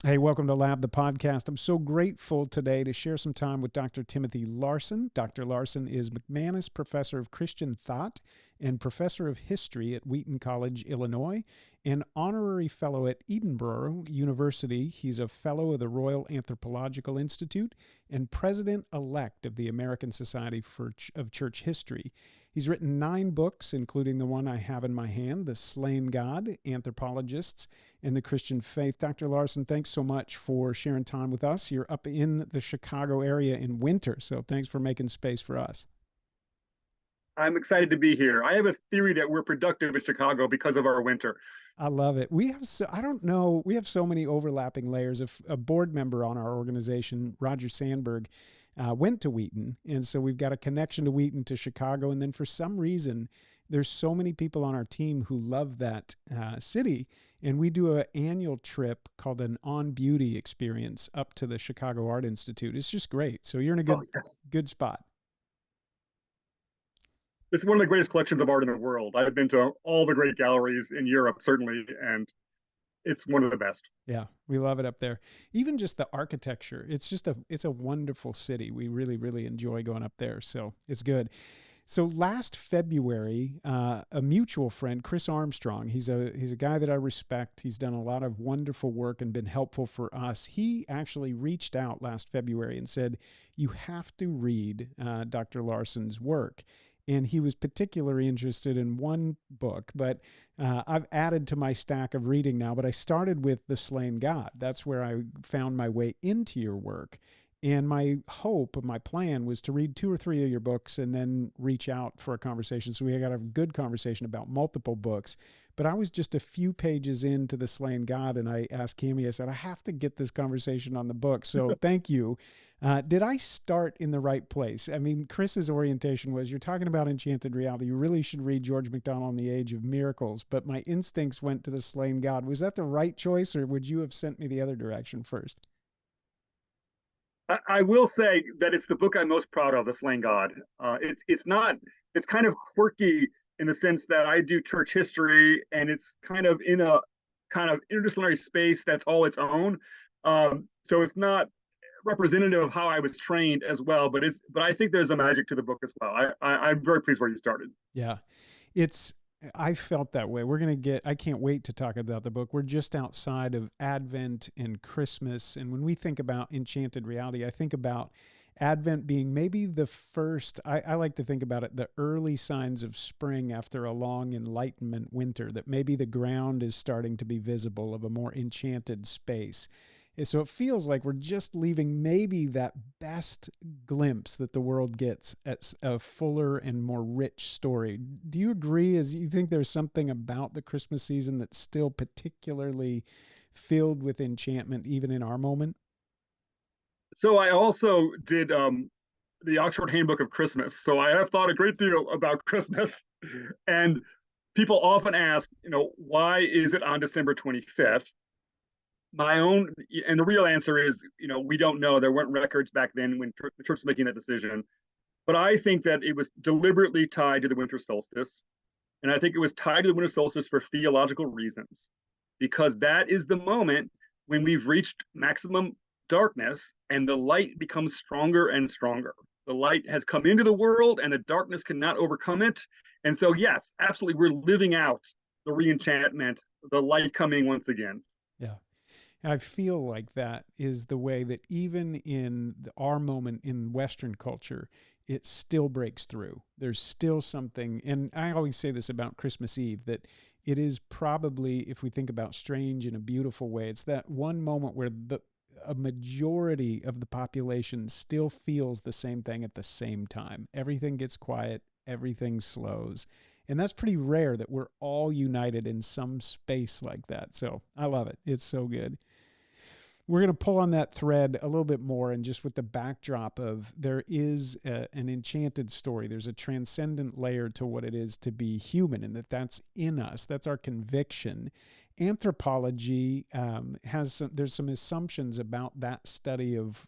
Hey, welcome to Lab, the podcast. I'm so grateful today to share some time with Dr. Timothy Larsen. Dr. Larsen is McManis Professor of Christian Thought and Professor of History at Wheaton College, Illinois, and Honorary Fellow at Edinburgh University. He's a Fellow of the Royal Anthropological Institute and President-elect of the American Society of Church History. He's written 9 books, including the one I have in my hand, The Slain God, Anthropologists and the Christian Faith. Dr. Larsen, thanks so much for sharing time with us. You're up in the Chicago area in winter, so thanks for making space for us. I'm excited to be here. I have a theory that we're productive in Chicago because of our winter. I love it. I don't know, we have so many overlapping layers. Of a board member on our organization, Roger Sandberg, went to Wheaton. And so we've got a connection to Wheaton, to Chicago. And then for some reason, there's so many people on our team who love that city. And we do an annual trip called an On Beauty experience up to the Chicago Art Institute. It's just great. So you're in a Oh, yes. good spot. It's one of the greatest collections of art in the world. I've been to all the great galleries in Europe, certainly, and it's one of the best. Yeah, we love it up there. Even just the architecture. It's a wonderful city. We really, really enjoy going up there. So it's good. So last February, a mutual friend, Chris Armstrong, he's a guy that I respect. He's done a lot of wonderful work and been helpful for us. He actually reached out last February and said, "You have to read Dr. Larsen's work." And he was particularly interested in one book, but I've added to my stack of reading now. But I started with The Slain God. That's where I found my way into your work. And my hope, my plan was to read 2 or 3 of your books and then reach out for a conversation. So we got a good conversation about multiple books. But I was just a few pages into The Slain God, and I asked Cami, I said, I have to get this conversation on the book. So thank you. Did I start in the right place? I mean, Chris's orientation was, you're talking about enchanted reality. You really should read George MacDonald and the Age of Miracles. But my instincts went to The Slain God. Was that the right choice, or would you have sent me the other direction first? I will say that it's the book I'm most proud of, The Slain God. It's not it's kind of quirky in the sense that I do church history, and it's kind of in a kind of interdisciplinary space that's all its own. So it's not representative of how I was trained as well, but I think there's a magic to the book as well. I'm very pleased where you started. Yeah. It's I felt that way. I can't wait to talk about the book. We're just outside of Advent and Christmas. And when we think about enchanted reality, I think about Advent being maybe the first, I like to think about it, the early signs of spring after a long Enlightenment winter, that maybe the ground is starting to be visible of a more enchanted space. And so it feels like we're just leaving maybe that best glimpse that the world gets at a fuller and more rich story. Do you agree? As you think there's something about the Christmas season that's still particularly filled with enchantment, even in our moment? So I also did the Oxford Handbook of Christmas. So I have thought a great deal about Christmas, and people often ask, why is it on December 25th? My own, and the real answer is, we don't know. There weren't records back then when the church was making that decision. But I think that it was deliberately tied to the winter solstice. And I think it was tied to the winter solstice for theological reasons, because that is the moment when we've reached maximum darkness and the light becomes stronger and stronger. The light has come into the world and the darkness cannot overcome it. And so, yes, absolutely, we're living out the reenchantment, the light coming once again. Yeah. I feel like that is the way that even in our moment in Western culture, it still breaks through. There's still something, and I always say this about Christmas Eve, that it is probably, if we think about strange in a beautiful way, it's that one moment where a majority of the population still feels the same thing at the same time. Everything gets quiet, everything slows. And that's pretty rare that we're all united in some space like that. So I love it. It's so good. We're going to pull on that thread a little bit more, and just with the backdrop of there is an enchanted story. There's a transcendent layer to what it is to be human, and that's in us. That's our conviction. anthropology there's some assumptions about that study of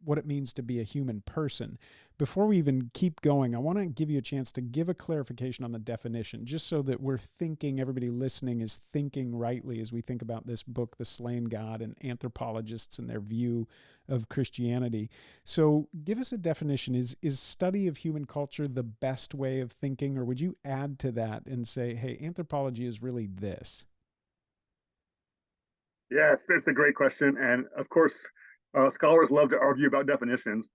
what it means to be a human person. Before we even keep going, I want to give you a chance to give a clarification on the definition, just so that everybody listening is thinking rightly as we think about this book, The Slain God, and anthropologists and their view of Christianity. So give us a definition. Is study of human culture the best way of thinking, or would you add to that and say, hey, anthropology is really this? Yes, it's a great question. And of course, scholars love to argue about definitions.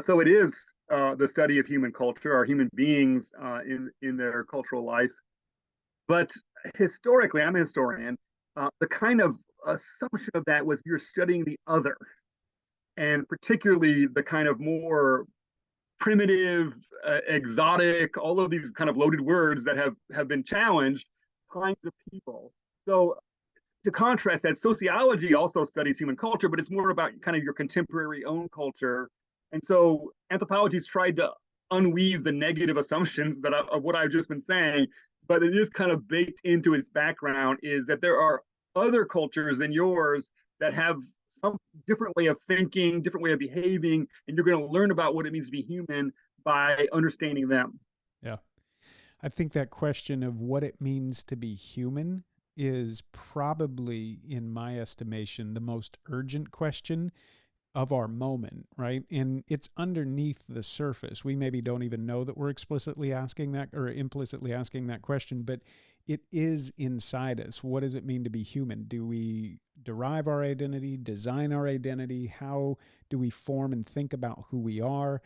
So it is the study of human culture, or human beings in their cultural life. But historically, I'm a historian. The kind of assumption of that was you're studying the other, and particularly the kind of more primitive, exotic, all of these kind of loaded words that have been challenged kinds of people. So to contrast that, sociology also studies human culture, but it's more about kind of your contemporary own culture. And so anthropology's tried to unweave the negative assumptions of what I've just been saying, but it is kind of baked into its background is that there are other cultures than yours that have some different way of thinking, different way of behaving, and you're going to learn about what it means to be human by understanding them. Yeah. I think that question of what it means to be human is probably, in my estimation, the most urgent question of our moment, right? And it's underneath the surface. We maybe don't even know that we're explicitly asking that or implicitly asking that question, but it is inside us. What does it mean to be human? Do we derive our identity, design our identity? How do we form and think about who we are?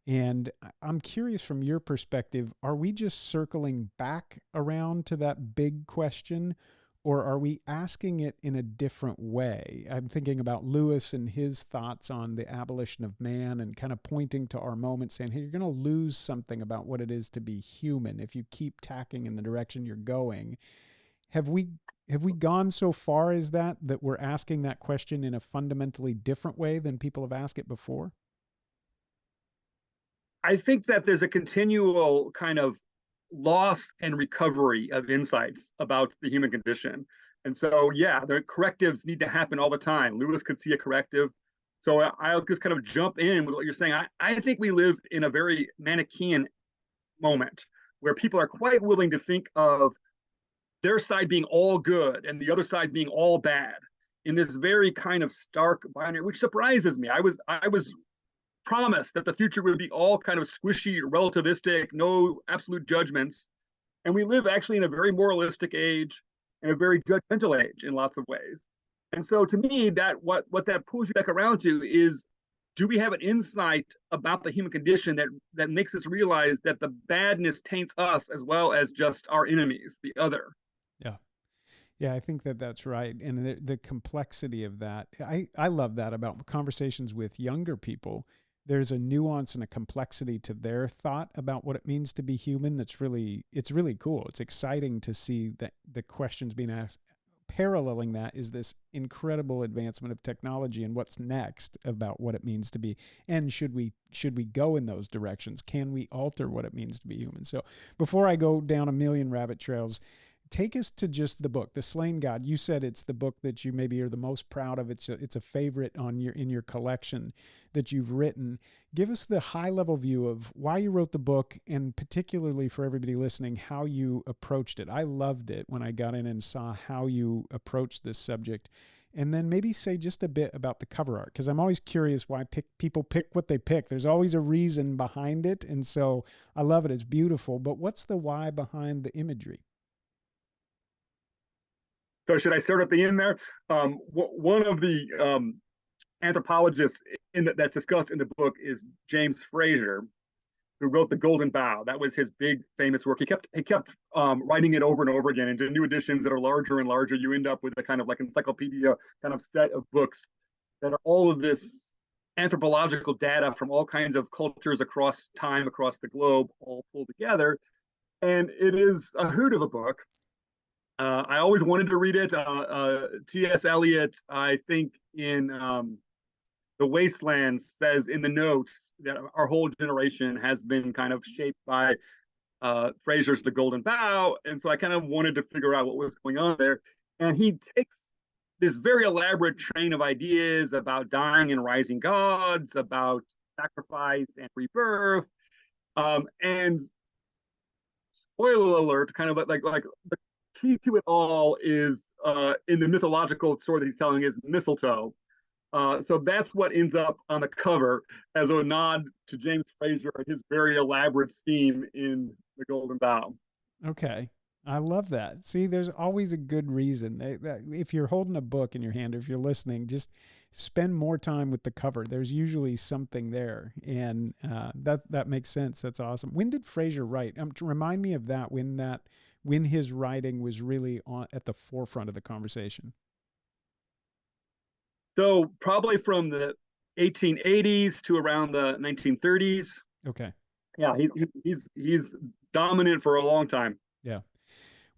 And I'm curious from your perspective, are we just circling back around to that big question, or are we asking it in a different way? I'm thinking about Lewis and his thoughts on the abolition of man and kind of pointing to our moment saying, hey, you're going to lose something about what it is to be human if you keep tacking in the direction you're going. Have we gone so far as that we're asking that question in a fundamentally different way than people have asked it before? I think that there's a continual kind of loss and recovery of insights about the human condition. And so, yeah, the correctives need to happen all the time. Lewis could see a corrective. So I'll just kind of jump in with what you're saying. I think we live in a very Manichaean moment where people are quite willing to think of their side being all good and the other side being all bad in this very kind of stark binary, which surprises me. I was promised that the future would be all kind of squishy, relativistic, no absolute judgments. And we live actually in a very moralistic age and a very judgmental age in lots of ways. And so to me, that what that pulls you back around to is, do we have an insight about the human condition that makes us realize that the badness taints us as well as just our enemies, the other? Yeah. Yeah, I think that that's right. And the complexity of that, I love that about conversations with younger people. There's a nuance and a complexity to their thought about what it means to be human it's really cool. It's exciting to see that the questions being asked. Paralleling that is this incredible advancement of technology and what's next about what it means to be, and should we go in those directions? Can we alter what it means to be human? So before I go down a million rabbit trails, take us to just the book, The Slain God. You said it's the book that you maybe are the most proud of. It's a favorite in your collection that you've written. Give us the high level view of why you wrote the book, and particularly for everybody listening, how you approached it. I loved it when I got in and saw how you approached this subject. And then maybe say just a bit about the cover art, because I'm always curious why people pick what they pick. There's always a reason behind it. And so I love it. It's beautiful. But what's the why behind the imagery? So should I start at the end there? One of the anthropologists that's discussed in the book is James Fraser, who wrote The Golden Bough. That was his big famous work. He kept writing it over and over again into new editions that are larger and larger. You end up with a kind of like encyclopedia kind of set of books that are all of this anthropological data from all kinds of cultures across time, across the globe, all pulled together. And it is a hoot of a book. I always wanted to read it. T.S. Eliot, I think, in The Wasteland, says in the notes that our whole generation has been kind of shaped by Fraser's The Golden Bough. And so I kind of wanted to figure out what was going on there. And he takes this very elaborate train of ideas about dying and rising gods, about sacrifice and rebirth. And spoiler alert, kind of like the key to it all is in the mythological story that he's telling is mistletoe. So that's what ends up on the cover as a nod to James Fraser and his very elaborate scheme in The Golden Bough. Okay. I love that. See, there's always a good reason. If you're holding a book in your hand, or if you're listening, just spend more time with the cover. There's usually something there, and that makes sense. That's awesome. When did Fraser write? Remind me of that. When his writing was really at the forefront of the conversation. So probably from the 1880s to around the 1930s. Okay. Yeah, he's dominant for a long time. Yeah.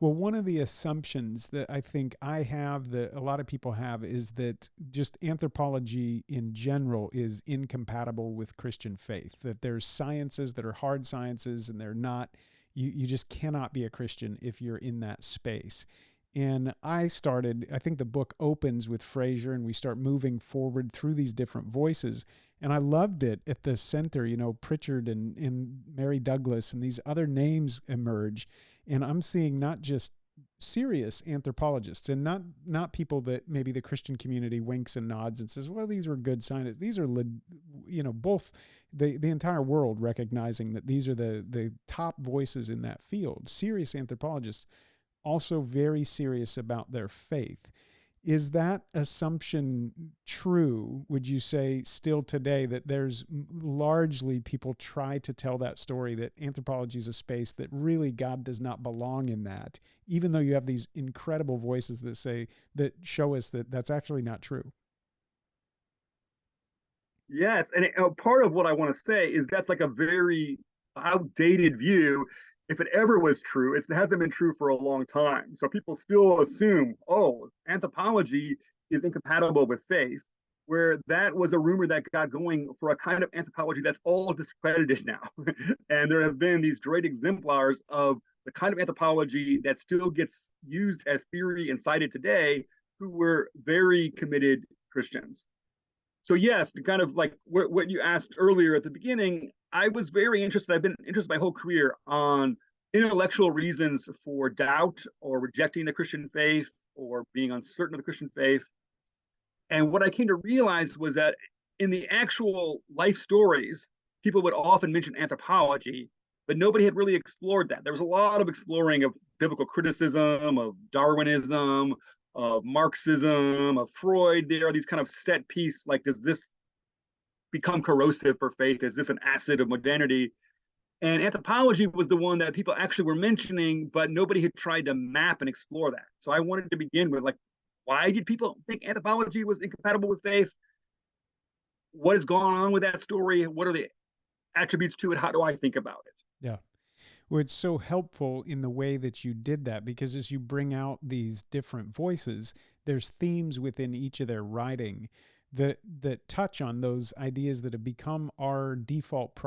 Well, one of the assumptions that I think I have, that a lot of people have, is that just anthropology in general is incompatible with Christian faith, that there's sciences that are hard sciences and they're not, you just cannot be a Christian if you're in that space. And I think the book opens with Fraser and we start moving forward through these different voices. And I loved it at the center, Pritchard and Mary Douglas and these other names emerge. And I'm seeing not just serious anthropologists and not people that maybe the Christian community winks and nods and says, well, these were good scientists. These are, both the entire world recognizing that these are the top voices in that field. Serious anthropologists, also very serious about their faith. Is that assumption true, would you say, still today, that there's largely people try to tell that story that anthropology is a space that really God does not belong in that, even though you have these incredible voices that show us that that's actually not true? Yes, and part of what I want to say is that's like a very outdated view. If it ever was true, it hasn't been true for a long time. So people still assume, oh, anthropology is incompatible with faith, where that was a rumor that got going for a kind of anthropology that's all discredited now. And there have been these great exemplars of the kind of anthropology that still gets used as theory and cited today, who were very committed Christians. So yes, kind of like what you asked earlier at the beginning, I was very interested. I've been interested my whole career on intellectual reasons for doubt or rejecting the Christian faith or being uncertain of the Christian faith. And what I came to realize was that in the actual life stories, people would often mention anthropology, but nobody had really explored that. There was a lot of exploring of biblical criticism, of Darwinism, of Marxism, of Freud. There are these kind of set piece, like, does this become corrosive for faith? Is this an acid of modernity? And anthropology was the one that people actually were mentioning, but nobody had tried to map and explore that. So I wanted to begin with, like, why did people think anthropology was incompatible with faith? What is going on with that story? What are the attributes to it? How do I think about it? Yeah. Well, it's so helpful in the way that you did that, because as you bring out these different voices, there's themes within each of their writing that touch on those ideas that have become our default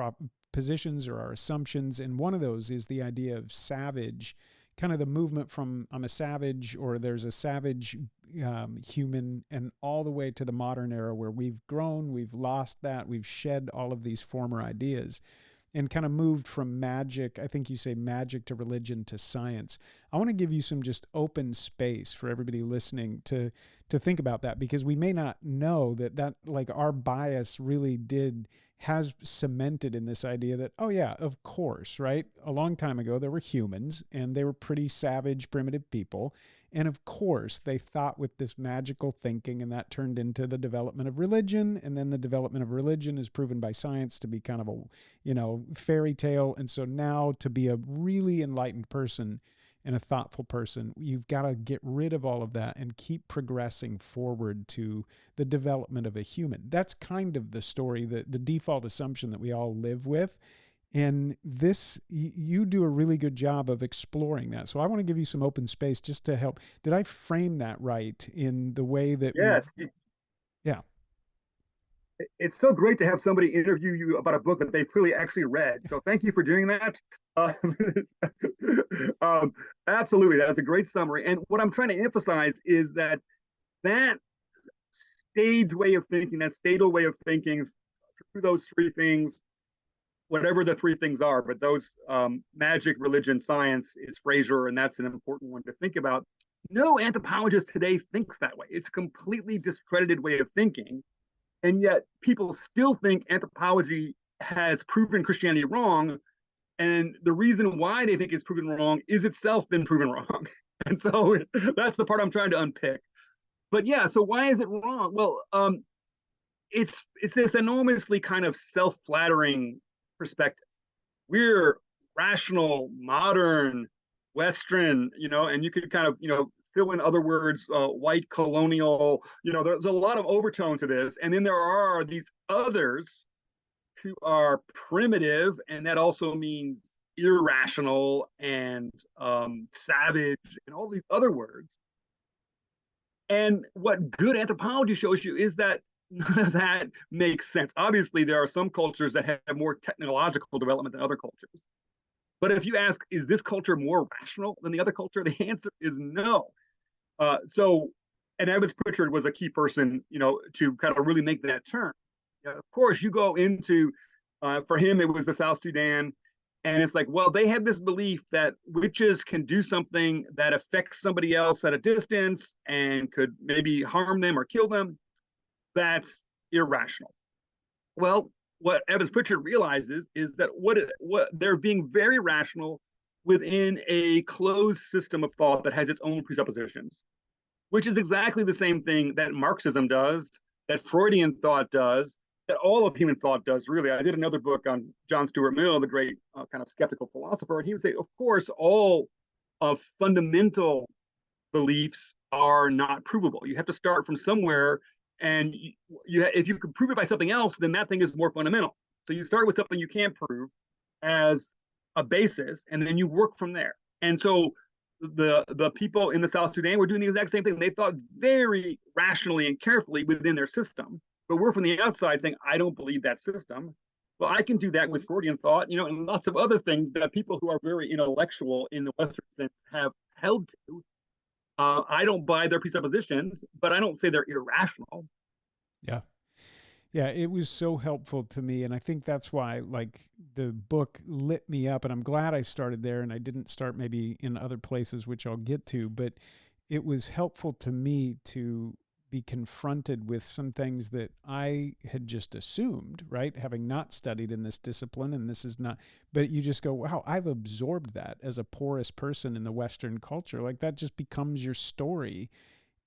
positions or our assumptions. And one of those is the idea of savage, kind of the movement from I'm a savage, or there's a savage human, and all the way to the modern era where we've grown, we've lost that, we've shed all of these former ideas and kind of moved from magic, I think you say magic, to religion to science. I want to give you some just open space for everybody listening to think about that, because we may not know that like our bias really has cemented in this idea that, oh yeah, of course, right? A long time ago, there were humans and they were pretty savage, primitive people. And of course, they thought with this magical thinking, and that turned into the development of religion. And then the development of religion is proven by science to be kind of a, fairy tale. And so now, to be a really enlightened person and a thoughtful person, you've got to get rid of all of that and keep progressing forward to the development of a human. That's kind of the story, the default assumption that we all live with. And this, you do a really good job of exploring that. So I want to give you some open space just to help. Did I frame that right in the way that? Yes. Yeah. It's so great to have somebody interview you about a book that they've clearly actually read. So thank you for doing that. Uh, um, absolutely, that's a great summary. And what I'm trying to emphasize is that that stage way of thinking, that statal way of thinking through those three things, whatever the three things are, but those magic, religion, science is Fraser, and that's an important one to think about. No anthropologist today thinks that way. It's a completely discredited way of thinking. And yet people still think anthropology has proven Christianity wrong. And the reason why they think it's proven wrong is itself been proven wrong. And so that's the part I'm trying to unpick. But yeah, so why is it wrong? Well, it's this enormously kind of self-flattering perspective. We're rational, modern, Western, and you could kind of, fill in other words, white, colonial, there's a lot of overtone to this. And then there are these others who are primitive, and that also means irrational and savage and all these other words. And what good anthropology shows you is that none of that makes sense. Obviously, there are some cultures that have more technological development than other cultures. But if you ask, is this culture more rational than the other culture? The answer is no. And Evans Pritchard was a key person, to kind of really make that turn. Of course, you go into, for him, it was the South Sudan. And it's like, well, they have this belief that witches can do something that affects somebody else at a distance and could maybe harm them or kill them. That's irrational. Well, what Evans Pritchard realizes is that what they're being very rational within a closed system of thought that has its own presuppositions, which is exactly the same thing that Marxism does, that Freudian thought does, that all of human thought does, really. I did another book on John Stuart Mill, the great kind of skeptical philosopher, and he would say, of course, all of fundamental beliefs are not provable. You have to start from somewhere, and if you can prove it by something else, then that thing is more fundamental. So you start with something you can't prove as a basis, and then you work from there. And so the people in the South Sudan were doing the exact same thing. They thought very rationally and carefully within their system, but we're from the outside saying, I don't believe that system. Well, I can do that with Freudian thought, and lots of other things that people who are very intellectual in the Western sense have held to. I don't buy their presuppositions, but I don't say they're irrational. Yeah. Yeah, it was so helpful to me. And I think that's why, like, the book lit me up. And I'm glad I started there and I didn't start maybe in other places, which I'll get to. But it was helpful to me to be confronted with some things that I had just assumed, right? Having not studied in this discipline, and this is not, but you just go, wow, I've absorbed that as a porous person in the Western culture. Like, that just becomes your story.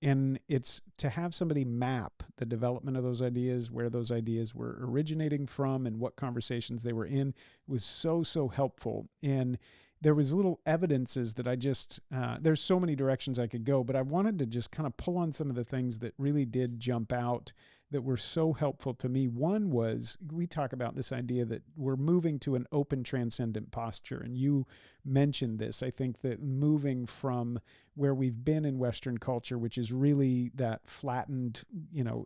And it's to have somebody map the development of those ideas, where those ideas were originating from and what conversations they were in, was so, so helpful. And there was little evidences that I just, there's so many directions I could go, but I wanted to just kind of pull on some of the things that really did jump out that were so helpful to me. One was, we talk about this idea that we're moving to an open transcendent posture. And you mentioned this. I think that moving from where we've been in Western culture, which is really that flattened,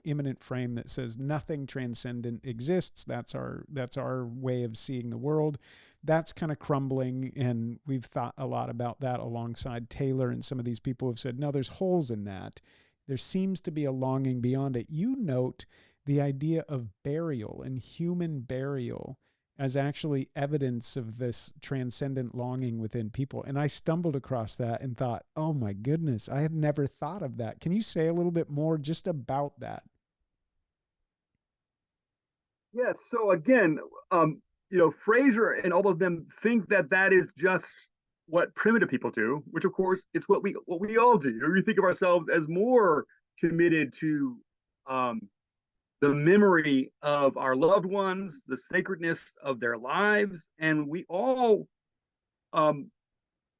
immanent frame that says nothing transcendent exists. That's our way of seeing the world. That's kind of crumbling. And we've thought a lot about that alongside Taylor, and some of these people have said, no, there's holes in that. There seems to be a longing beyond it. You note the idea of burial and human burial as actually evidence of this transcendent longing within people. And I stumbled across that and thought, oh my goodness, I had never thought of that. Can you say a little bit more just about that? Yes. So again, Fraser and all of them think that is just what primitive people do, which of course it's what we all do. We think of ourselves as more committed to the memory of our loved ones, the sacredness of their lives, and we all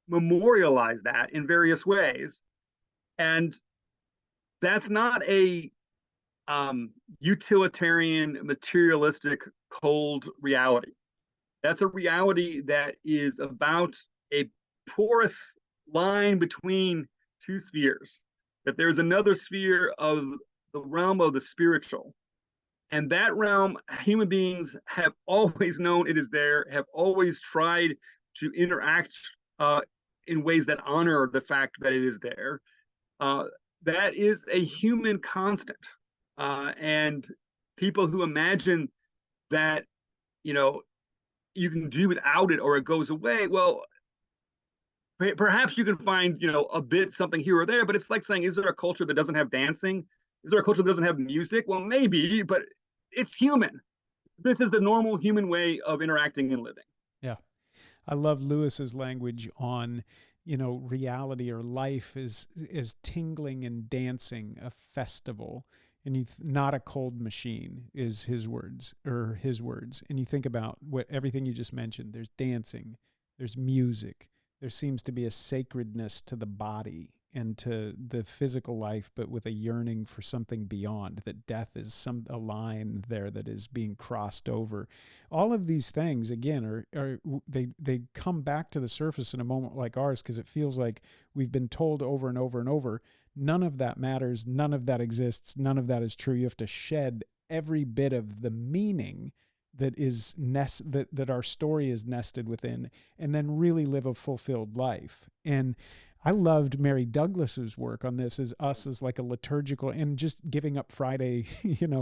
memorialize that in various ways. And that's not a utilitarian, materialistic, cold reality. That's a reality that is about a porous line between two spheres, that there's another sphere of the realm of the spiritual And that realm, human beings have always known it is there, have always tried to interact uh, in ways that honor the fact that it is there. Uh, that is a human constant. And people who imagine that, you know, you can do without it or it goes away, well, perhaps you can find, a bit something here or there, but it's like saying, is there a culture that doesn't have dancing? Is there a culture that doesn't have music? Well, maybe, but it's human. This is the normal human way of interacting and living. Yeah. I love Lewis's language on, reality or life is tingling and dancing, a festival, and not a cold machine is his words. And you think about everything you just mentioned. There's dancing, there's music. There seems to be a sacredness to the body and to the physical life, but with a yearning for something beyond, that death is a line there that is being crossed over. All of these things, again, they come back to the surface in a moment like ours, because it feels like we've been told over and over and over, none of that matters, none of that exists, none of that is true. You have to shed every bit of the meaning that is that our story is nested within, and then really live a fulfilled life. And I loved Mary Douglas's work on this as like a liturgical, and just giving up Friday,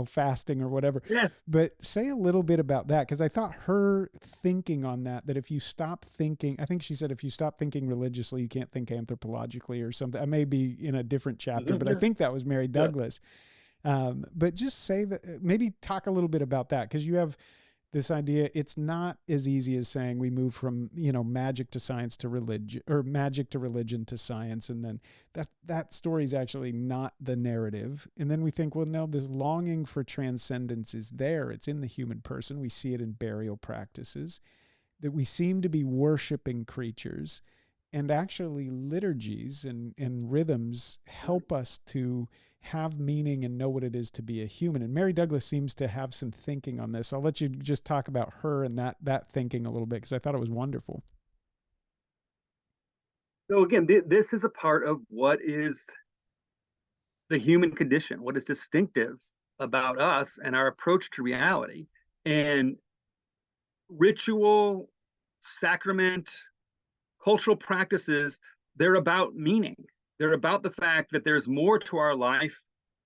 fasting or whatever. Yes. But say a little bit about that, because I thought her thinking on that if you stop thinking, I think she said, if you stop thinking religiously, you can't think anthropologically or something. I may be in a different chapter, but I think that was Mary Douglas. Yeah. But just say that, maybe talk a little bit about that, because you have this idea, it's not as easy as saying we move from, magic to science to religion, or magic to religion to science. And then that story is actually not the narrative. And then we think, well, no, this longing for transcendence is there. It's in the human person. We see it in burial practices, that we seem to be worshiping creatures, and actually liturgies and rhythms help us to have meaning and know what it is to be a human. And Mary Douglas seems to have some thinking on this. I'll let you just talk about her and that thinking a little bit, because I thought it was wonderful. So again, this is a part of what is the human condition, what is distinctive about us and our approach to reality. And ritual, sacrament, cultural practices, they're about meaning. They're about the fact that there's more to our life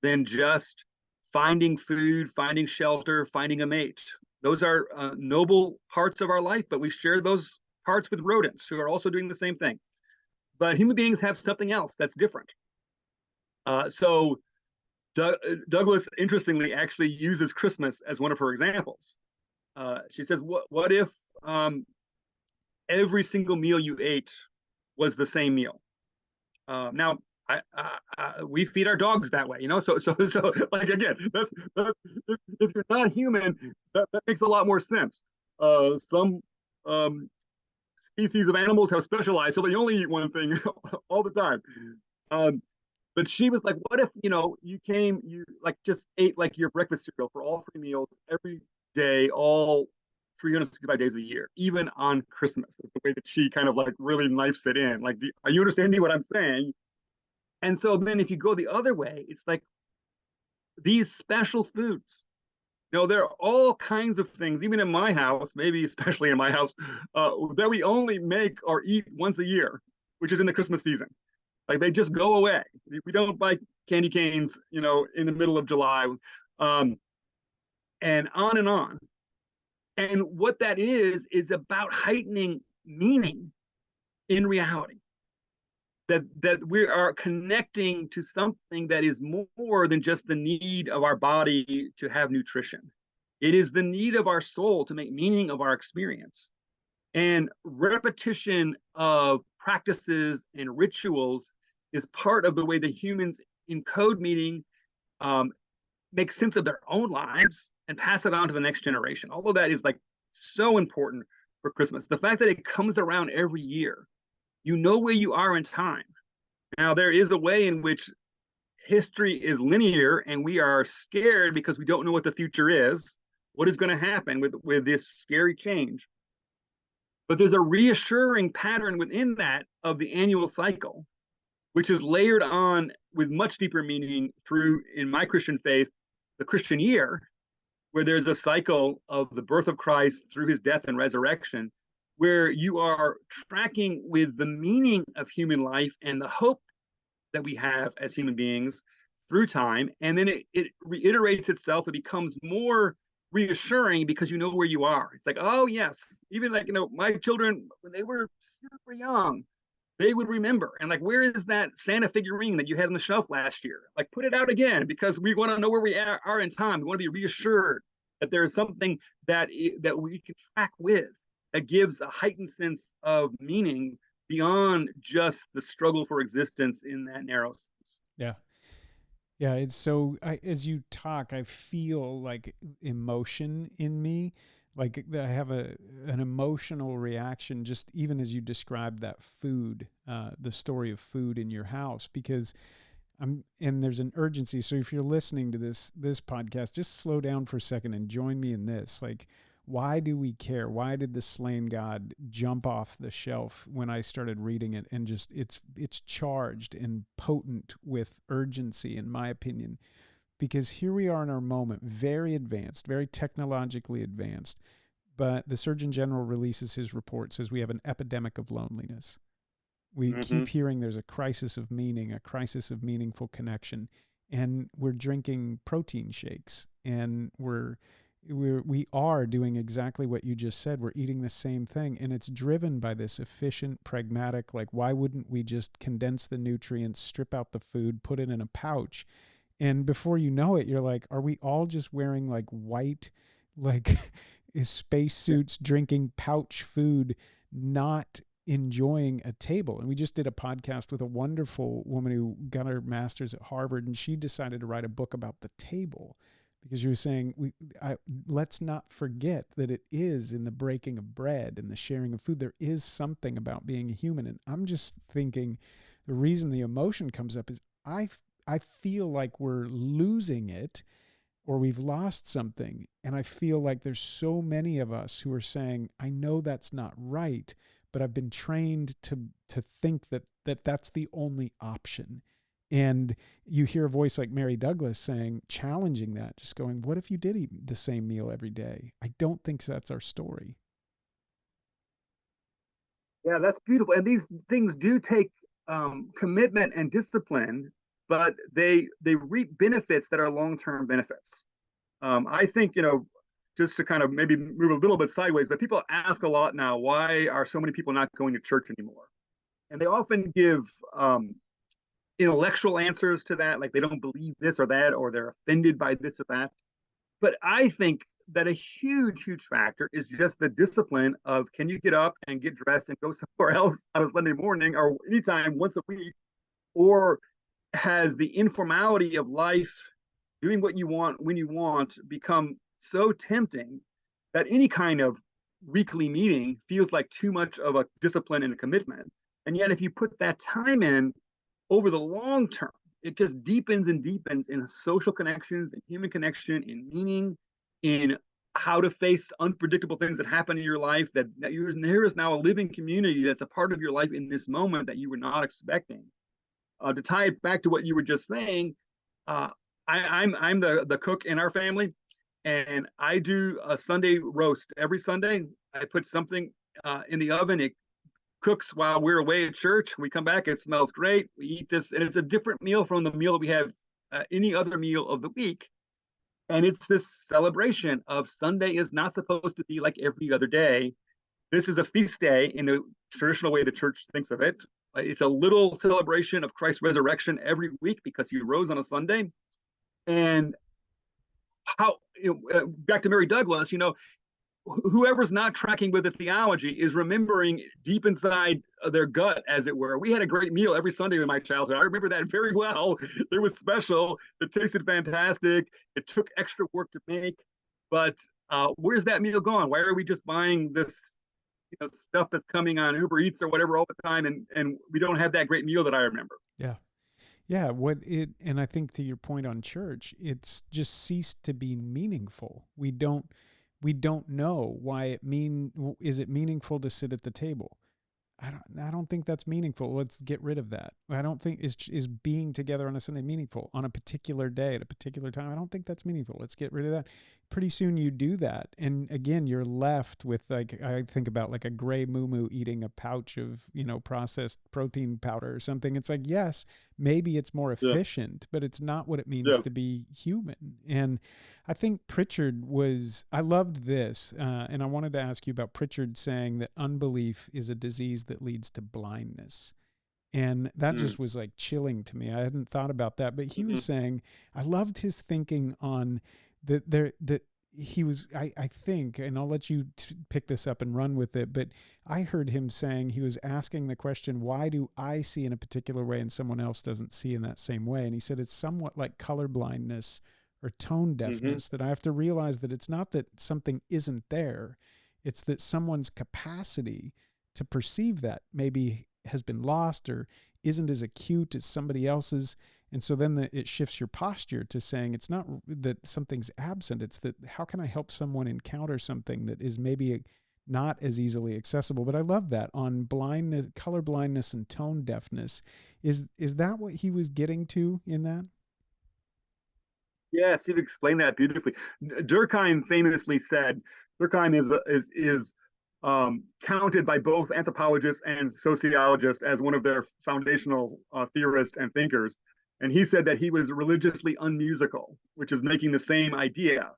than just finding food, finding shelter, finding a mate. Those are noble parts of our life, but we share those parts with rodents who are also doing the same thing. But human beings have something else that's different. So Douglas, interestingly, actually uses Christmas as one of her examples. She says, what if every single meal you ate was the same meal? Now, we feed our dogs that way, So like again, that's if you're not human, that makes a lot more sense. Some species of animals have specialized, so they only eat one thing all the time. But she was like, what if you like just ate like your breakfast cereal for all 3 meals every day, all 365 days a year, even on Christmas, is the way that she kind of like really knifes it in. Like, are you understanding what I'm saying? And so then if you go the other way, it's like these special foods. There are all kinds of things, even in my house, maybe especially in my house, that we only make or eat once a year, which is in the Christmas season. Like they just go away. We don't buy candy canes, in the middle of July, and on and on. And what that is about heightening meaning in reality. That we are connecting to something that is more than just the need of our body to have nutrition. It is the need of our soul to make meaning of our experience. And repetition of practices and rituals is part of the way that humans encode meaning, make sense of their own lives, and pass it on to the next generation. All of that is like so important for Christmas. The fact that it comes around every year, you know where you are in time. Now, there is a way in which history is linear, and we are scared because we don't know what the future is, what is going to happen with this scary change. But there's a reassuring pattern within that of the annual cycle, which is layered on with much deeper meaning through, in my Christian faith, the Christian year, where there's a cycle of the birth of Christ through his death and resurrection, where you are tracking with the meaning of human life and the hope that we have as human beings through time. And then it reiterates itself. It becomes more reassuring because you know where you are. It's like, oh, yes, even like, my children, when they were super young, they would remember. And like, where is that Santa figurine that you had on the shelf last year? Like, put it out again, because we want to know where we are in time. We want to be reassured that there is something that we can track with, that gives a heightened sense of meaning beyond just the struggle for existence in that narrow sense. Yeah. Yeah. It's so, as you talk, I feel like emotion in me. Like I have an emotional reaction just even as you describe that food, the story of food in your house, because and there's an urgency. So if you're listening to this podcast, just slow down for a second and join me in this. Like, why do we care? Why did the slain God jump off the shelf when I started reading it? And just it's charged and potent with urgency, in my opinion, because here we are in our moment, very advanced, very technologically advanced. But the Surgeon General releases his report, says we have an epidemic of loneliness. We keep hearing there's a crisis of meaning, a crisis of meaningful connection. And we're drinking protein shakes, and we are doing exactly what you just said. We're eating the same thing, and it's driven by this efficient, pragmatic, like, why wouldn't we just condense the nutrients, strip out the food, put it in a pouch? And before you know it, you're like, are we all just wearing like white, like spacesuits, drinking pouch food, not enjoying a table? And we just did a podcast with a wonderful woman who got her master's at Harvard, and she decided to write a book about the table, because she was saying, let's not forget that it is in the breaking of bread and the sharing of food. There is something about being a human. And I'm just thinking the reason the emotion comes up is I feel like we're losing it, or we've lost something. And I feel like there's so many of us who are saying, I know that's not right, but I've been trained to think that that's the only option. And you hear a voice like Mary Douglas saying, challenging that, just going, what if you did eat the same meal every day? I don't think that's our story. Yeah, that's beautiful. And these things do take commitment and discipline, but they reap benefits that are long-term benefits. I think, just to kind of maybe move a little bit sideways, but people ask a lot now, why are so many people not going to church anymore? And they often give intellectual answers to that, like they don't believe this or that, or they're offended by this or that. But I think that a huge, huge factor is just the discipline of, can you get up and get dressed and go somewhere else on a Sunday morning or anytime once a week? Or has the informality of life, doing what you want when you want, become so tempting that any kind of weekly meeting feels like too much of a discipline and a commitment? And yet, if you put that time in over the long term, it just deepens and deepens in social connections, in human connection, in meaning, in how to face unpredictable things that happen in your life, that there is now a living community that's a part of your life in this moment that you were not expecting. To tie it back to what you were just saying, I'm the cook in our family, and I do a Sunday roast every Sunday. I put something in the oven. It cooks while we're away at church. We come back, it smells great. We eat this, and it's a different meal from the meal that we have any other meal of the week. And it's this celebration of Sunday is not supposed to be like every other day. This is a feast day in the traditional way the church thinks of it. It's a little celebration of Christ's resurrection every week because he rose on a Sunday. And back to Mary Douglas, whoever's not tracking with the theology is remembering deep inside their gut, as it were. We had a great meal every Sunday in my childhood. I remember that very well. It was special. It tasted fantastic. It took extra work to make. But where's that meal gone? Why are we just buying this stuff that's coming on Uber Eats or whatever all the time, and we don't have that great meal that I remember? Yeah. Yeah, and I think to your point on church, it's just ceased to be meaningful. We don't know why is it meaningful to sit at the table? I don't think that's meaningful. Let's get rid of that. I don't think is being together on a Sunday meaningful on a particular day at a particular time. I don't think that's meaningful. Let's get rid of that. pretty soon you do that. And again, you're left with, like, I think about like a gray moo eating a pouch of, processed protein powder or something. It's like, yes, maybe it's more Yeah. efficient, but it's not what it means Yes. to be human. And I think I loved this. And I wanted to ask you about Pritchard saying that unbelief is a disease that leads to blindness. And that Mm. just was like chilling to me. I hadn't thought about that, but he was Mhm. saying, I loved his thinking on that he was, I think, and I'll let you pick this up and run with it, but I heard him saying he was asking the question, why do I see in a particular way and someone else doesn't see in that same way? And he said, it's somewhat like color blindness or tone Mhm. deafness, that I have to realize that it's not that something isn't there. It's that someone's capacity to perceive that maybe has been lost or isn't as acute as somebody else's. And so then it shifts your posture to saying it's not that something's absent. It's that, how can I help someone encounter something that is maybe not as easily accessible? But I love that on blindness, color blindness and tone deafness. Is that what he was getting to in that? Yes, you've explained that beautifully. Durkheim famously said, Durkheim is counted by both anthropologists and sociologists as one of their foundational theorists and thinkers. And he said that he was religiously unmusical, which is making the same idea,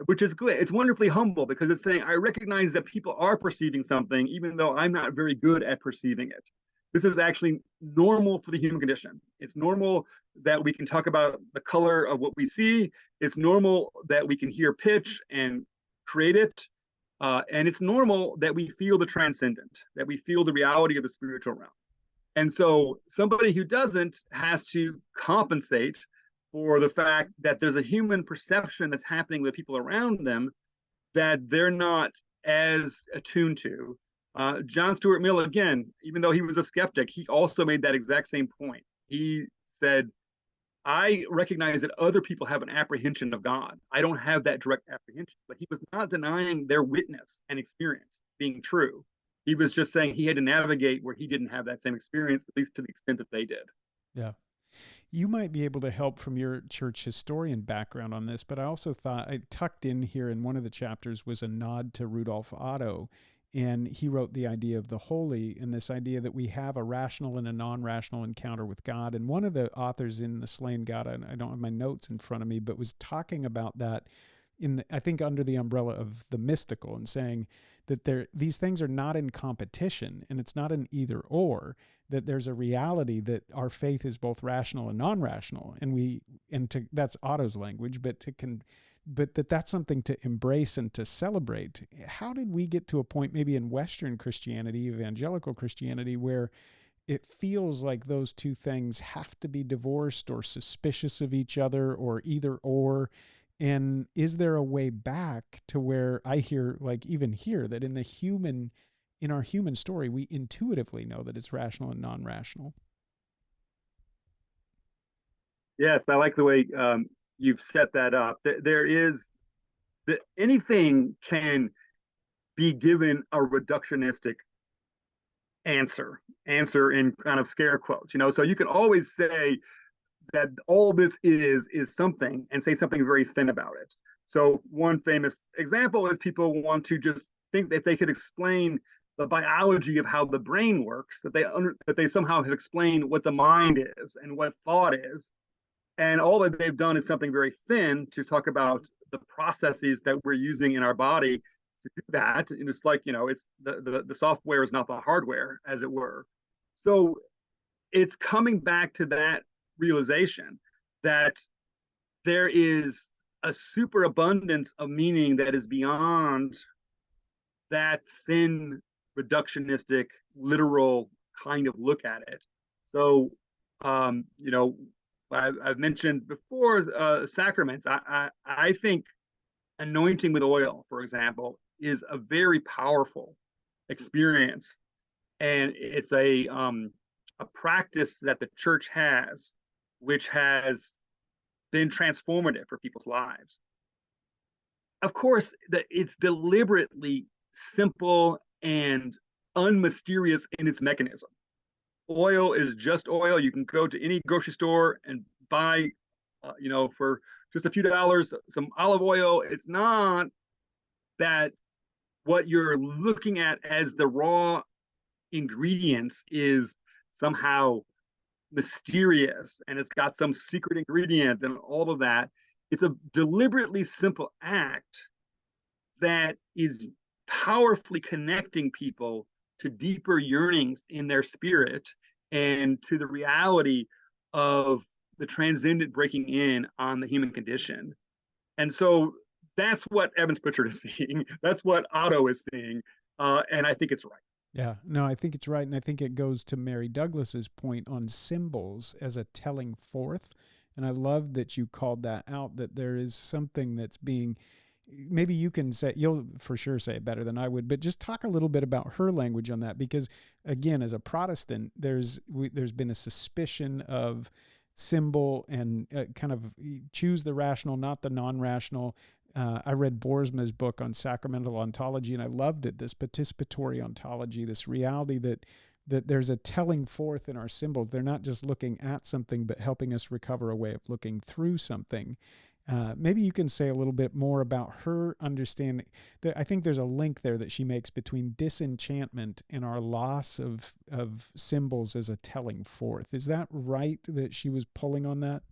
which is good. It's wonderfully humble because it's saying, I recognize that people are perceiving something, even though I'm not very good at perceiving it. This is actually normal for the human condition. It's normal that we can talk about the color of what we see. It's normal that we can hear pitch and create it. And it's normal that we feel the transcendent, that we feel the reality of the spiritual realm. And so somebody who doesn't has to compensate for the fact that there's a human perception that's happening with people around them that they're not as attuned to. John Stuart Mill, again, even though he was a skeptic, he also made that exact same point. He said, I recognize that other people have an apprehension of God. I don't have that direct apprehension, but he was not denying their witness and experience being true. He was just saying he had to navigate where he didn't have that same experience, at least to the extent that they did. Yeah. You might be able to help from your church historian background on this, but I also thought I tucked in here in one of the chapters was a nod to Rudolf Otto. And he wrote the idea of the holy and this idea that we have a rational and a non-rational encounter with God. And one of the authors in The Slain God, I don't have my notes in front of me, but was talking about that I think under the umbrella of the mystical, and saying that these things are not in competition and it's not an either or, that there's a reality that our faith is both rational and non-rational. That's Otto's language, but that's something to embrace and to celebrate. How did we get to a point maybe in Western Christianity, evangelical Christianity, where it feels like those two things have to be divorced or suspicious of each other or either or? And is there a way back to where I hear, like even here, that in our human story, we intuitively know that it's rational and non-rational? Yes, I like the way you've set that up. There is that anything can be given a reductionistic answer in kind of scare quotes. So you can always say that all this is something and say something very thin about it. So one famous example is people want to just think that they could explain the biology of how the brain works, that they somehow have explained what the mind is and what thought is. And all that they've done is something very thin to talk about the processes that we're using in our body to do that. And it's like, it's the software is not the hardware, as it were. So it's coming back to that realization that there is a superabundance of meaning that is beyond that thin, reductionistic, literal kind of look at it. So, I've mentioned before sacraments. I think anointing with oil, for example, is a very powerful experience, and it's a practice that the church has, which has been transformative for people's lives. Of course, it's deliberately simple and unmysterious in its mechanism. Oil is just oil. You can go to any grocery store and buy, for just a few dollars, some olive oil. It's not that what you're looking at as the raw ingredients is somehow mysterious and it's got some secret ingredient and all of that. It's a deliberately simple act that is powerfully connecting people to deeper yearnings in their spirit and to the reality of the transcendent breaking in on the human condition. And so that's what Evans Pritchard is seeing. That's what Otto is seeing. And I think it's right. Yeah, no, I think it's right. And I think it goes to Mary Douglas's point on symbols as a telling forth. And I love that you called that out, that there is something that's being, maybe you can say, you'll for sure say it better than I would, but just talk a little bit about her language on that. Because again, as a Protestant, there's been a suspicion of symbol and kind of choose the rational, not the non-rational. I read Boersma's book on sacramental ontology, and I loved it, this participatory ontology, this reality that there's a telling forth in our symbols. They're not just looking at something, but helping us recover a way of looking through something. Maybe you can say a little bit more about her understanding. I think there's a link there that she makes between disenchantment and our loss of symbols as a telling forth. Is that right, that she was pulling on that?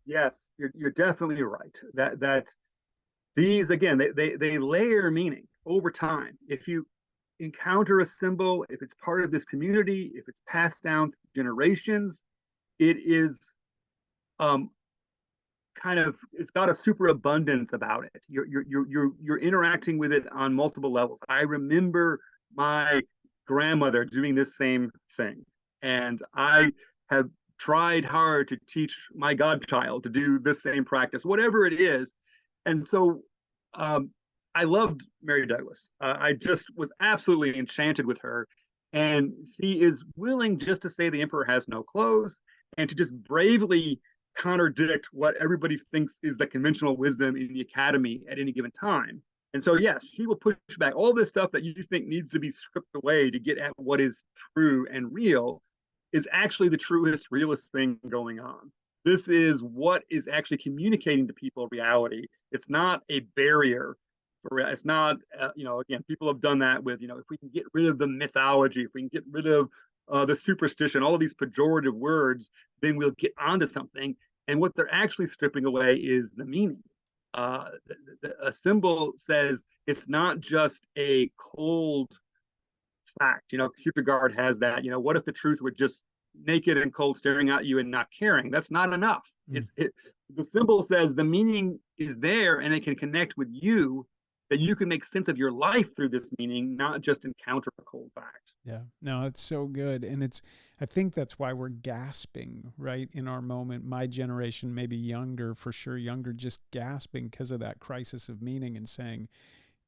Yes, you're definitely right. That these, again, they layer meaning over time. If you encounter a symbol, if it's part of this community, if it's passed down through generations, it is kind of, it's got a superabundance about it. You're interacting with it on multiple levels. I remember my grandmother doing this same thing, and I have tried hard to teach my godchild to do this same practice, whatever it is. And so I loved Mary Douglas. I just was absolutely enchanted with her. And she is willing just to say the emperor has no clothes and to just bravely contradict what everybody thinks is the conventional wisdom in the academy at any given time. And so, yes, she will push back all this stuff that you think needs to be stripped away to get at what is true and real is actually the truest, realest thing going on. This is what is actually communicating to people reality. It's not a barrier. It's not, again, people have done that with, if we can get rid of the mythology, if we can get rid of the superstition, all of these pejorative words, then we'll get onto something. And what they're actually stripping away is the meaning. A symbol says it's not just a cold fact. Kierkegaard has that. What if the truth were just naked and cold, staring at you and not caring? That's not enough. The symbol says the meaning is there, and it can connect with you. That you can make sense of your life through this meaning, not just encounter a cold fact. Yeah, no, it's so good. And I think that's why we're gasping, right, in our moment. My generation, maybe younger, for sure younger, just gasping because of that crisis of meaning and saying,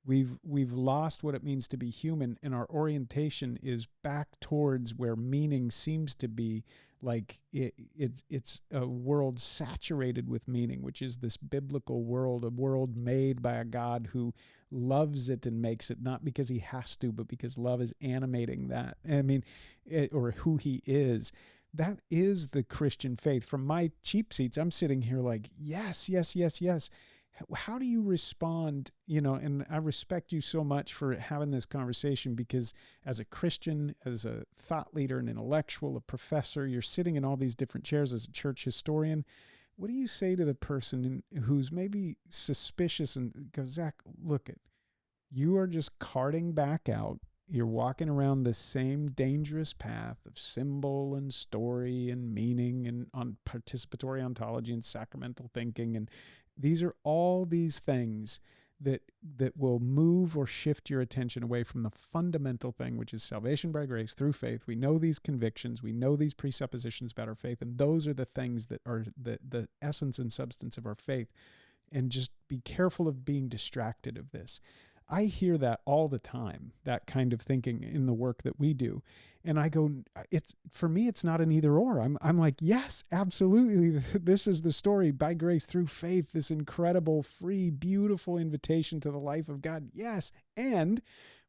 we've lost what it means to be human, and our orientation is back towards where meaning seems to be. Like it's a world saturated with meaning, which is this biblical world, a world made by a God who loves it and makes it, not because he has to, but because love is animating that. Or who he is. That is the Christian faith. From my cheap seats, I'm sitting here like, yes, yes, yes, yes. How do you respond? And I respect you so much for having this conversation, because as a Christian, as a thought leader, an intellectual, a professor, you're sitting in all these different chairs as a church historian. What do you say to the person who's maybe suspicious and goes, Zach, look, you are just carting back out. You're walking around the same dangerous path of symbol and story and meaning and on participatory ontology and sacramental thinking. And these are all these things that will move or shift your attention away from the fundamental thing, which is salvation by grace through faith. We know these convictions. We know these presuppositions about our faith. And those are the things that are the essence and substance of our faith. And just be careful of being distracted of this. I hear that all the time, that kind of thinking in the work that we do. And I go, for me, it's not an either or. I'm like, yes, absolutely. This is the story by grace through faith, this incredible, free, beautiful invitation to the life of God. Yes. And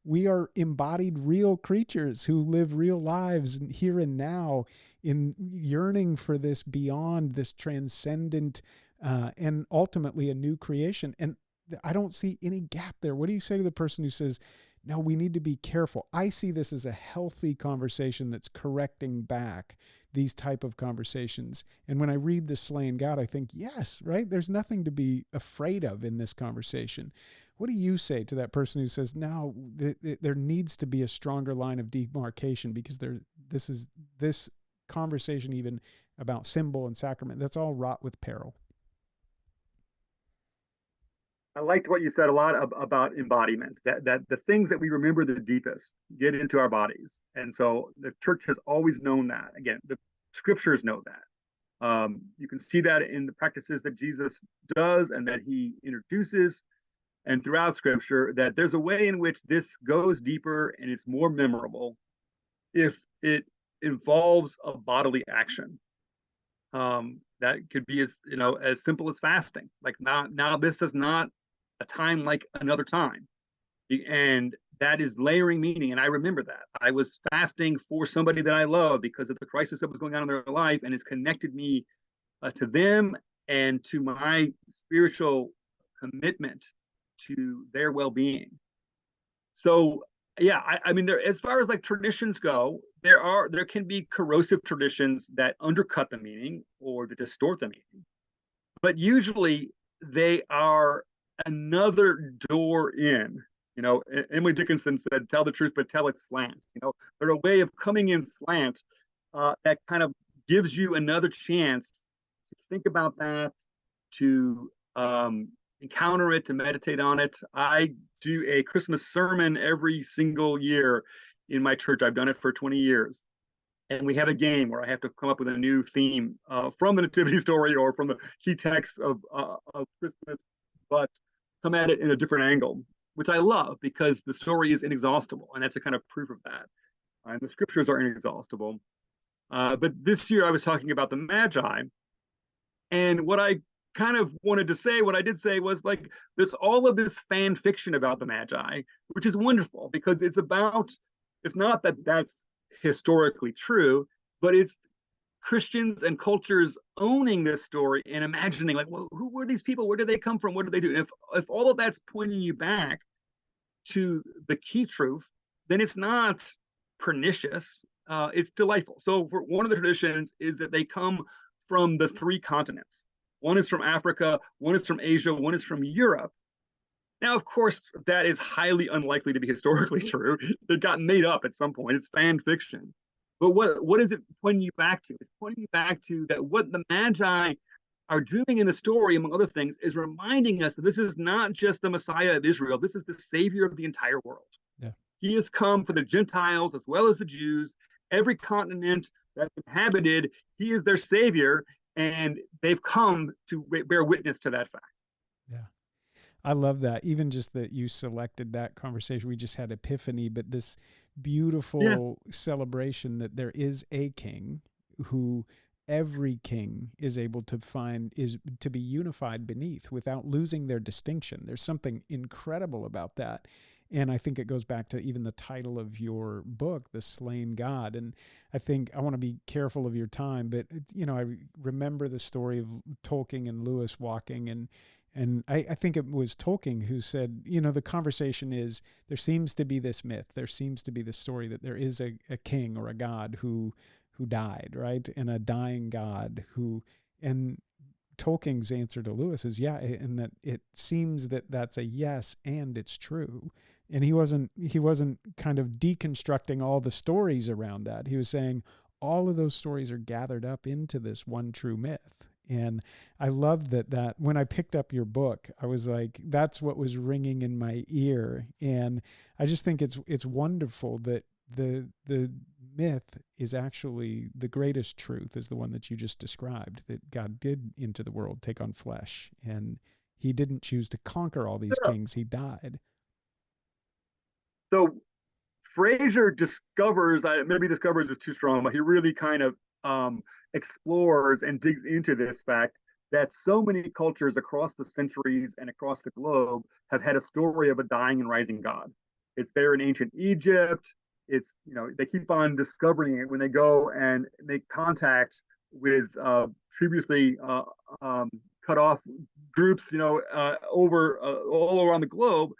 we are embodied real creatures who live real lives here and now, in yearning for this beyond, this transcendent, and ultimately a new creation. And I don't see any gap there. What do you say to the person who says, no, we need to be careful? I see this as a healthy conversation that's correcting back these type of conversations. And when I read The Slain God, I think, yes, right? There's nothing to be afraid of in this conversation. What do you say to that person who says, no, there needs to be a stronger line of demarcation, because this conversation, even about symbol and sacrament, that's all wrought with peril? I liked what you said a lot about embodiment, that the things that we remember the deepest get into our bodies. And so the church has always known that. Again, the scriptures know that. You can see that in the practices that Jesus does and that he introduces, and throughout scripture, that there's a way in which this goes deeper and it's more memorable if it involves a bodily action. That could be as simple as fasting. Like, now this is not a time like another time, and that is layering meaning. And I remember that I was fasting for somebody that I love because of the crisis that was going on in their life, and it's connected me to them and to my spiritual commitment to their well-being. So yeah, I mean, as far as like traditions go, there can be corrosive traditions that undercut the meaning or that distort the meaning, but usually they are another door in. Emily Dickinson said, "Tell the truth, but tell it slant." They're a way of coming in slant that kind of gives you another chance to think about that, to encounter it, to meditate on it. I do a Christmas sermon every single year in my church. I've done it for 20 years. And we have a game where I have to come up with a new theme from the nativity story or from the key text of Christmas, but come at it in a different angle, which I love because the story is inexhaustible. And that's a kind of proof of that. And the scriptures are inexhaustible. But this year I was talking about the Magi. And what I kind of wanted to say, what I did say was, like, there's all of this fan fiction about the Magi, which is wonderful because it's not that that's historically true, but it's Christians and cultures owning this story and imagining, like, well, who were these people? Where did they come from? What did they do? And if all of that's pointing you back to the key truth, then it's not pernicious. It's delightful. So for one of the traditions is that they come from the three continents. One is from Africa, one is from Asia, one is from Europe. Now, of course, that is highly unlikely to be historically true. It got made up at some point. It's fan fiction. But what is it pointing you back to? It's pointing you back to that what the Magi are doing in the story, among other things, is reminding us that this is not just the Messiah of Israel. This is the Savior of the entire world. Yeah. He has come for the Gentiles as well as the Jews, every continent that's inhabited. He is their Savior, and they've come to bear witness to that fact. Yeah. I love that. Even just that you selected that conversation. We just had Epiphany, but this beautiful celebration that there is a king who every king is able to find, is to be unified beneath without losing their distinction. There's something incredible about that. And I think it goes back to even the title of your book, The Slain God. And I think I want to be careful of your time, but I remember the story of Tolkien and Lewis walking, and I think it was Tolkien who said, the conversation is, there seems to be this myth, there seems to be this story that there is a king or a god who died, right? And a dying God and Tolkien's answer to Lewis is, yeah, and that it seems that that's a yes, and it's true. And he wasn't kind of deconstructing all the stories around that. He was saying all of those stories are gathered up into this one true myth. And I loved that when I picked up your book, I was like, that's what was ringing in my ear. And I just think it's wonderful that the myth is actually the greatest truth, is the one that you just described, that God did into the world take on flesh, and he didn't choose to conquer all these kings. He died. So Fraser discovers, maybe discovers is too strong, but he really kind of explores and digs into this fact that so many cultures across the centuries and across the globe have had a story of a dying and rising God. It's there in ancient Egypt. It's, they keep on discovering it when they go and make contact with previously cut off groups, over all around the globe.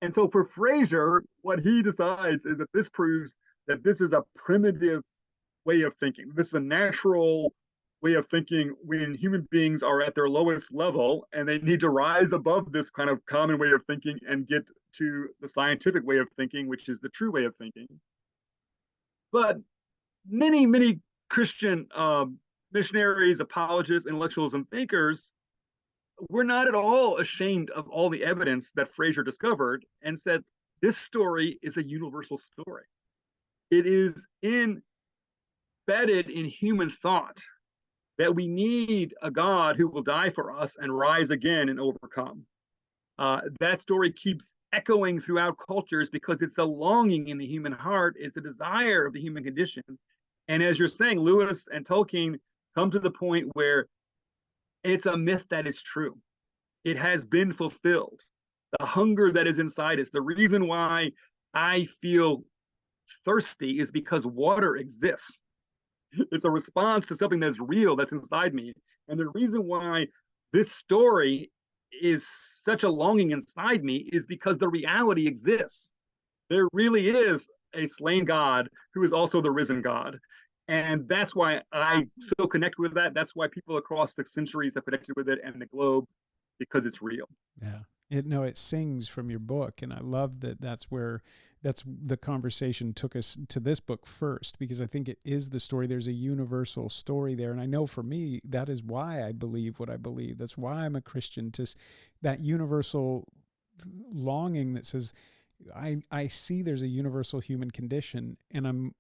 And so for Fraser, what he decides is that this proves that this is a primitive way of thinking. This is a natural way of thinking when human beings are at their lowest level, and they need to rise above this kind of common way of thinking and get to the scientific way of thinking, which is the true way of thinking. But many, many Christian missionaries, apologists, intellectuals, and thinkers were not at all ashamed of all the evidence that Fraser discovered, and said, this story is a universal story. It is embedded in human thought that we need a God who will die for us and rise again and overcome. That story keeps echoing throughout cultures because it's a longing in the human heart. It's a desire of the human condition. And as you're saying, Lewis and Tolkien come to the point where it's a myth that is true. It has been fulfilled. The hunger that is inside us, the reason why I feel thirsty is because water exists. It's a response to something that's real, that's inside me. And the reason why this story is such a longing inside me is because the reality exists. There really is a slain God who is also the risen God. And that's why I so connect with that. That's why people across the centuries have connected with it and the globe, because it's real. Yeah. It sings from your book. And I love that that's the conversation took us to this book first, because I think it is the story. There's a universal story there. And I know for me, that is why I believe what I believe. That's why I'm a Christian, to that universal longing that says, I see there's a universal human condition, and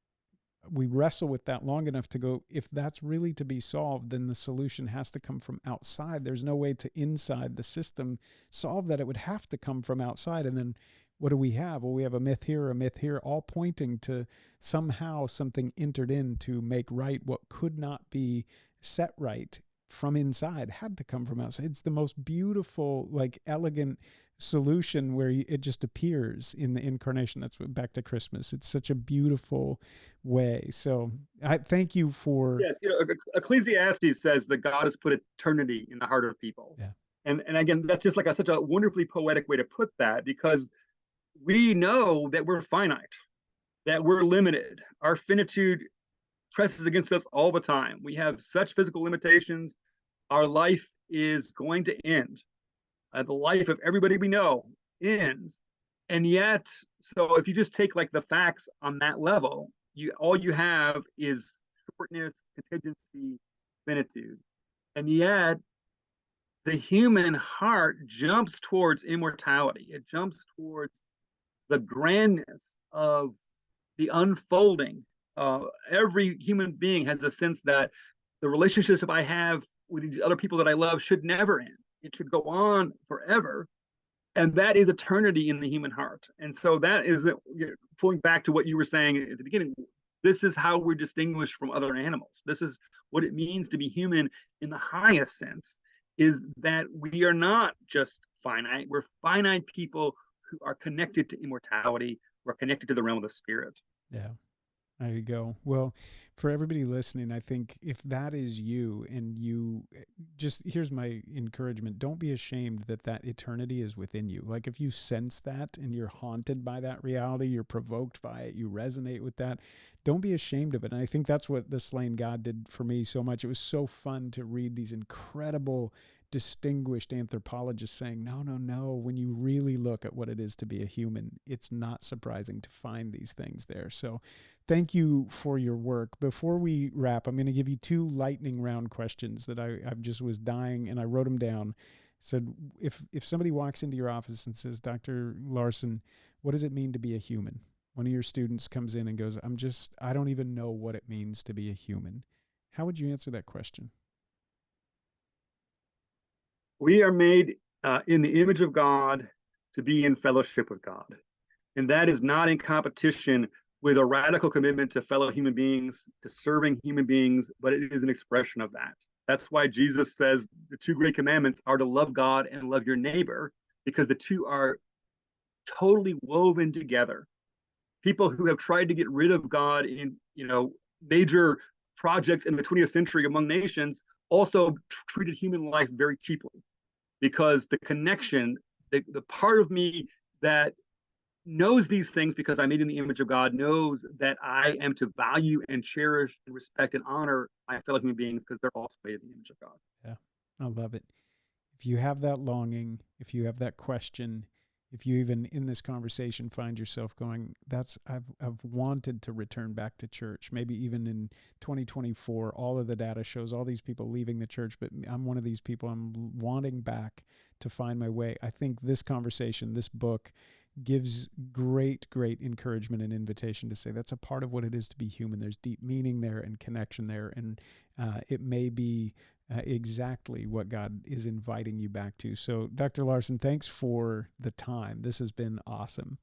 we wrestle with that long enough to go, if that's really to be solved, then the solution has to come from outside. There's no way to inside the system solve that. It would have to come from outside. And then what do we have? Well, we have a myth here, all pointing to somehow something entered in to make right what could not be set right from inside, had to come from outside. It's the most beautiful, like elegant solution where it just appears in the incarnation. That's what, back to Christmas. It's such a beautiful way. So I thank you for. Yes, Ecclesiastes says that God has put eternity in the heart of people. Yeah. And again, that's just like such a wonderfully poetic way to put that, because we know that we're finite, that we're limited. Our finitude presses against us all the time. We have such physical limitations. Our life is going to end. The life of everybody we know ends. And yet, so if you just take like the facts on that level, all you have is shortness, contingency, finitude. And yet, the human heart jumps towards immortality. It jumps towards the grandness of the unfolding. Every human being has a sense that the relationships that I have with these other people that I love should never end. It should go on forever. And that is eternity in the human heart. And so that is, pulling back to what you were saying at the beginning, this is how we're distinguished from other animals. This is what it means to be human in the highest sense, is that we are not just finite. We're finite people who are connected to immortality. We're connected to the realm of the spirit. Yeah. There you go. Well, for everybody listening, I think if that is you, and here's my encouragement: don't be ashamed that eternity is within you. Like, if you sense that and you're haunted by that reality, you're provoked by it, you resonate with that, don't be ashamed of it. And I think that's what The Slain God did for me so much. It was so fun to read these incredible, distinguished anthropologists saying, no, when you really look at what it is to be a human, it's not surprising to find these things there. So thank you for your work. Before we wrap, I'm going to give you 2 lightning round questions that I just was dying, and I wrote them down. Said, if somebody walks into your office and says, Dr. Larsen, what does it mean to be a human? One of your students comes in and goes, I don't even know what it means to be a human. How would you answer that question? We are made in the image of God to be in fellowship with God. And that is not in competition with a radical commitment to fellow human beings, to serving human beings, but it is an expression of that. That's why Jesus says the 2 great commandments are to love God and love your neighbor, because the 2 are totally woven together. People who have tried to get rid of God in, major projects in the 20th century among nations also treated human life very cheaply, because the connection, the part of me that knows these things because I'm made in the image of God, knows that I am to value and cherish and respect and honor my fellow human beings because they're also made in the image of God. Yeah, I love it. If you have that longing, if you have that question, if you even in this conversation find yourself going, I've wanted to return back to church, maybe even in 2024, all of the data shows all these people leaving the church, but I'm one of these people. I'm wanting back to find my way. I think this conversation, this book, gives great encouragement and invitation to say that's a part of what it is to be human. There's deep meaning there and connection there, and it may be exactly what God is inviting you back to. So, Dr. Larsen, thanks for the time. This has been awesome.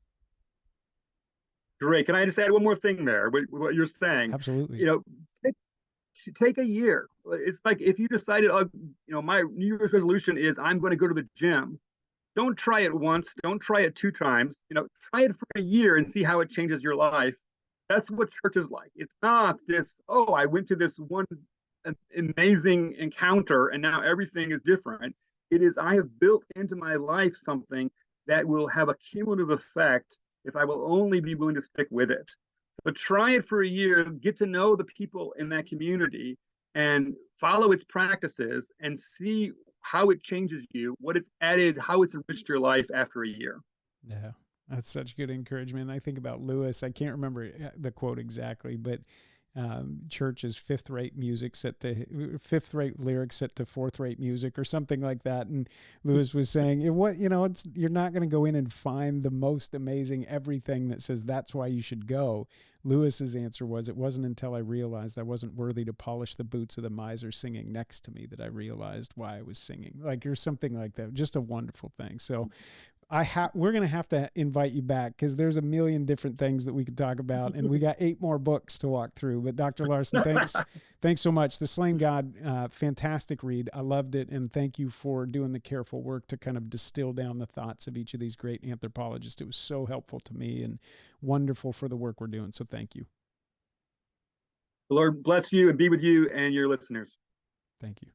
Great. Can I just add one more thing there? What you're saying, Absolutely. take a year. It's like if you decided, my New Year's resolution is I'm going to go to the gym. Don't try it once. Don't try it 2 times. Try it for a year and see how it changes your life. That's what church is like. It's not this, oh, I went to this one amazing encounter and now everything is different. It is, I have built into my life something that will have a cumulative effect if I will only be willing to stick with it. But try it for a year, get to know the people in that community and follow its practices and see how it changes you, what it's added, how it's enriched your life after a year. Yeah, that's such good encouragement. I think about Lewis. I can't remember the quote exactly, but church is fifth-rate music set to fifth-rate lyrics set to fourth-rate music or something like that. And Lewis was saying, you're not going to go in and find the most amazing everything that says that's why you should go. Lewis's answer was, it wasn't until I realized I wasn't worthy to polish the boots of the miser singing next to me that I realized why I was singing. Like, or something like that. Just a wonderful thing. So we're going to have to invite you back because there's a million different things that we could talk about, and we got 8 more books to walk through. But Dr. Larsen, thanks so much. The Slain God, fantastic read. I loved it, and thank you for doing the careful work to kind of distill down the thoughts of each of these great anthropologists. It was so helpful to me and wonderful for the work we're doing. So thank you. The Lord bless you and be with you and your listeners. Thank you.